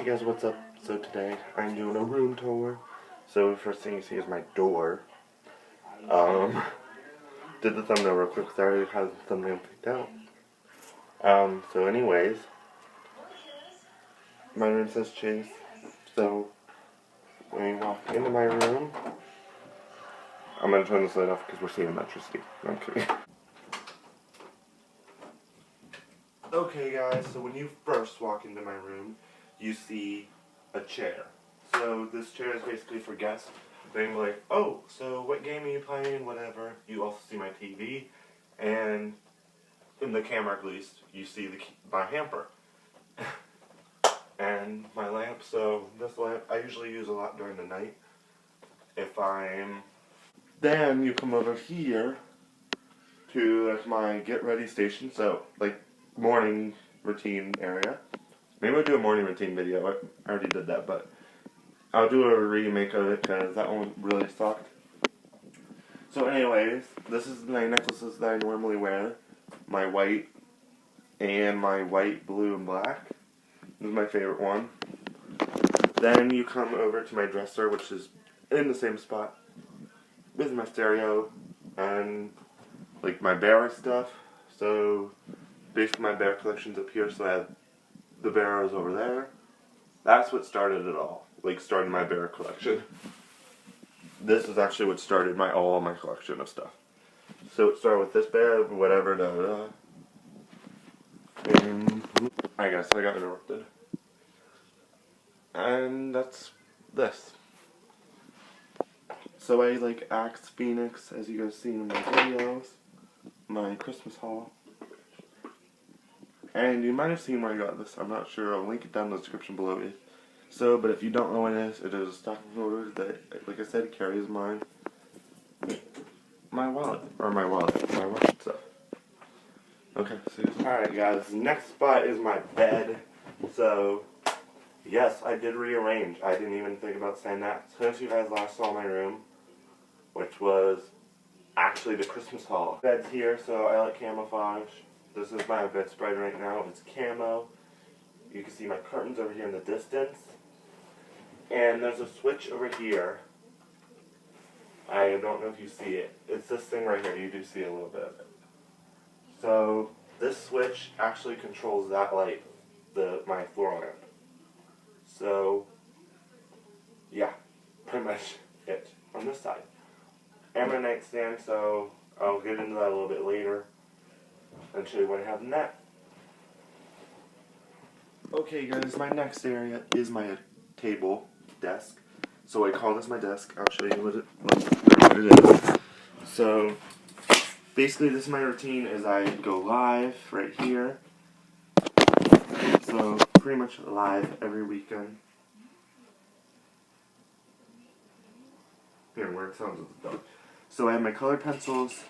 Hey guys, what's up? So today I'm doing a room tour. So the first thing you see is my door. Did the thumbnail real quick because I already had the thumbnail picked out. So anyways, my room says Chase. So when you walk into my room, I'm gonna turn this light off because we're seeing electricity. No, I'm kidding. Okay guys, so when you first walk into my room, you see a chair. So this chair is basically for guests. They're like, oh, so what game are you playing, whatever. You also see my TV, and in the camera at least, you see my hamper. And my lamp, so this lamp I usually use a lot during the night. Then you come over here to my get ready station, so like morning routine area. Maybe I'll do a morning routine video. I already did that, but I'll do a remake of it because that one really sucked. So anyways, this is my necklaces that I normally wear. My white and my white, blue, and black. This is my favorite one. Then you come over to my dresser, which is in the same spot. This is my stereo and like my bear stuff. So basically my bear collection's up here, so I have the bears over there. That's what started it all. Like started my bear collection. This is actually what started all my collection of stuff. So it started with this bear, whatever, and I guess I got interrupted. And that's this. So I like Axe Phoenix, as you guys seen in my videos, my Christmas haul. And you might have seen where I got this, I'm not sure, I'll link it down in the description below. So, but if you don't know what it is a stocking holder that, like I said, carries my wallet stuff. Okay, so alright guys, next spot is my bed. So, yes, I did rearrange. I didn't even think about saying that. Since you guys last saw my room, which was actually the Christmas haul. Bed's here, so I like camouflage. This is my bedspread right now. It's camo. You can see my curtains over here in the distance. And there's a switch over here. I don't know if you see it. It's this thing right here. You do see a little bit of it. So this switch actually controls that light, my floor lamp. So yeah, pretty much it on this side. And my nightstand, so I'll get into that a little bit later and show you what I have in that. Okay guys, my next area is my table, desk. So I call this my desk. I'll show you what it is. So basically this is my routine is I go live right here. So pretty much live every weekend. Here, where it sounds with the dog. So I have my colored pencils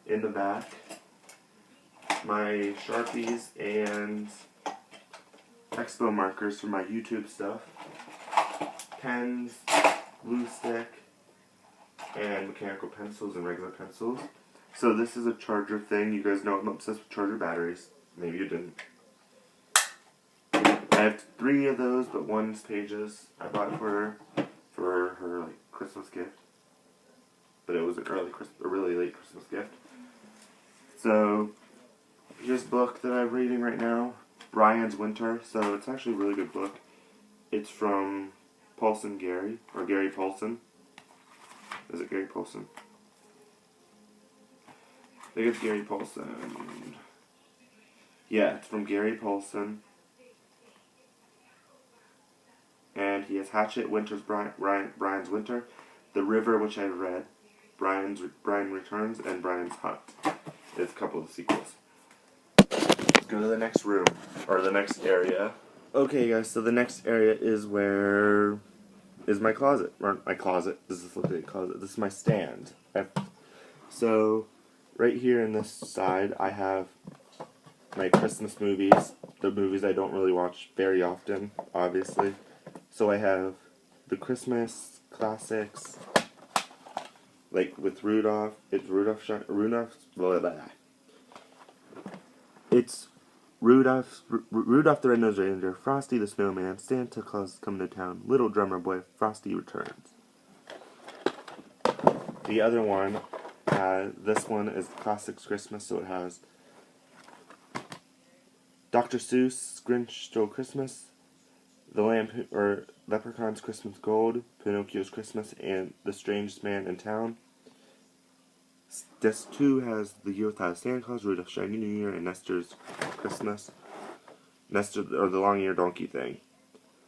in the back, my Sharpies and Expo markers for my YouTube stuff, pens, glue stick, and mechanical pencils and regular pencils. So this is a charger thing. You guys know I'm obsessed with charger batteries. Maybe you didn't. I have 3 of those, but one's Paige's. I bought it for her like Christmas gift. But it was a really late Christmas gift. So here's a book that I'm reading right now, Brian's Winter. So it's actually a really good book. It's from Paulson Gary, or Gary Paulson. Is it Gary Paulson? I think it's Gary Paulson. Yeah, it's from Gary Paulson. And he has Hatchet, Winter's Brian's Winter, The River, which I've read, Brian Returns, and Brian's Hunt. It's a couple of the sequels. Let's go to the next room, or the next area. Okay guys, so the next area is my closet. Or my closet. This is a closet. This is my stand. So right here in this side I have my Christmas movies. The movies I don't really watch very often, obviously. So I have the Christmas classics, like with Rudolph. It's Rudolph the Red-Nosed Reindeer, Frosty the Snowman, Santa Claus is coming to town, Little Drummer Boy, Frosty returns. The other one, this one is Classics Christmas, so it has Dr. Seuss, Grinch Stole Christmas, Leprechaun's Christmas Gold, Pinocchio's Christmas, and The Strangest Man in Town. Disc 2 has The Year Without a Santa Claus, Rudolph's Shiny New Year, and Nestor's Christmas. The Long Ear Donkey thing.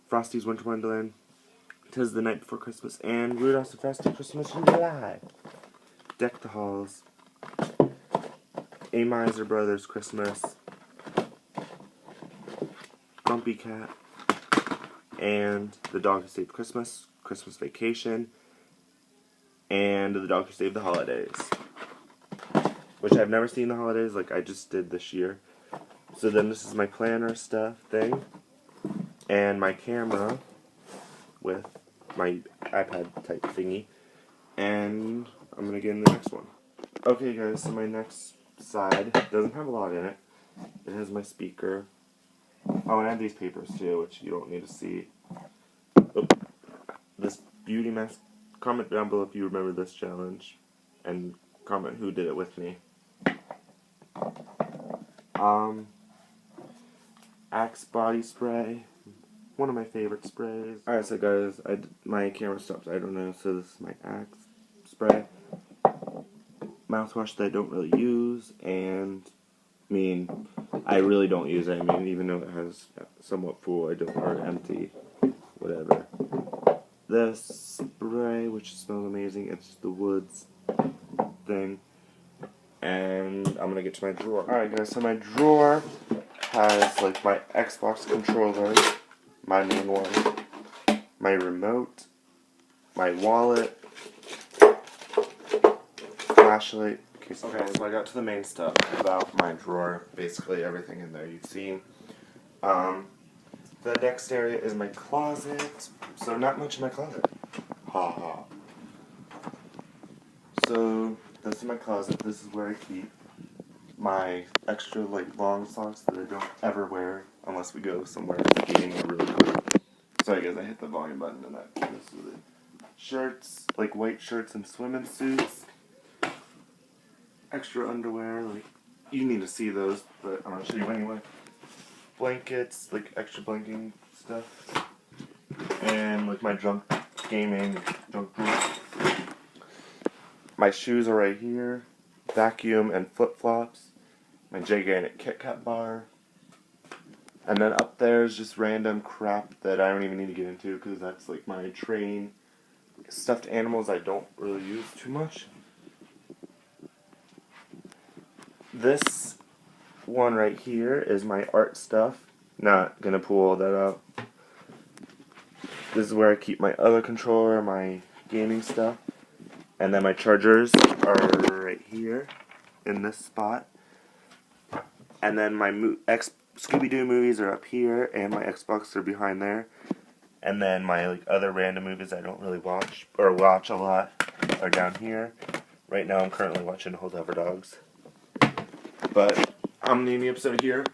Frosty's Winter Wonderland, 'Tis the Night Before Christmas, and Rudolph's the Frosty Christmas in July. Deck the Halls, A Miser Brothers Christmas, Grumpy Cat, and The Dog Who Saved Christmas, Christmas Vacation, and The Dog Who Saved the Holidays. Which I've never seen the holidays, like I just did this year. So then this is my planner stuff thing, and my camera with my iPad type thingy, and I'm gonna get in the next one. Okay guys, so my next side doesn't have a lot in it. It has my speaker. Oh, and I have these papers too, which you don't need to see. Oh, this beauty mask. Comment down below if you remember this challenge, and comment who did it with me. Axe body spray, one of my favorite sprays. Alright, so guys, my camera stopped, I don't know, so this is my Axe spray. Mouthwash that I don't really use, and, I really don't use it, even though it has somewhat full, or empty, whatever. This spray, which smells amazing, it's the Woods thing. And I'm gonna get to my drawer. Alright guys, so my drawer has like my Xbox controller, my main one, my remote, my wallet, flashlight. Okay, so I got to the main stuff about my drawer. Basically everything in there you've seen. The next area is my closet. So not much in my closet. Ha ha. So this is my closet. This is where I keep my extra long socks that I don't ever wear unless we go somewhere skiing or really cool. Sorry guys, I hit the volume button and that. This is the shirts, white shirts and swimming suits. Extra underwear, you need to see those, but I'm gonna show you anyway. Blankets, extra blanking stuff, and my junk gaming junk drawer. My shoes are right here, vacuum and flip-flops, my gigantic Kit Kat bar, and then up there is just random crap that I don't even need to get into because that's my training stuffed animals I don't really use too much. This one right here is my art stuff. Not gonna pull all that out. This is where I keep my other controller, my gaming stuff. And then my chargers are right here in this spot. And then my Scooby-Doo movies are up here, and my Xbox are behind there. And then my other random movies I don't really watch, or watch a lot, are down here. Right now I'm currently watching Hold Over Dogs. But I'm ending the episode here.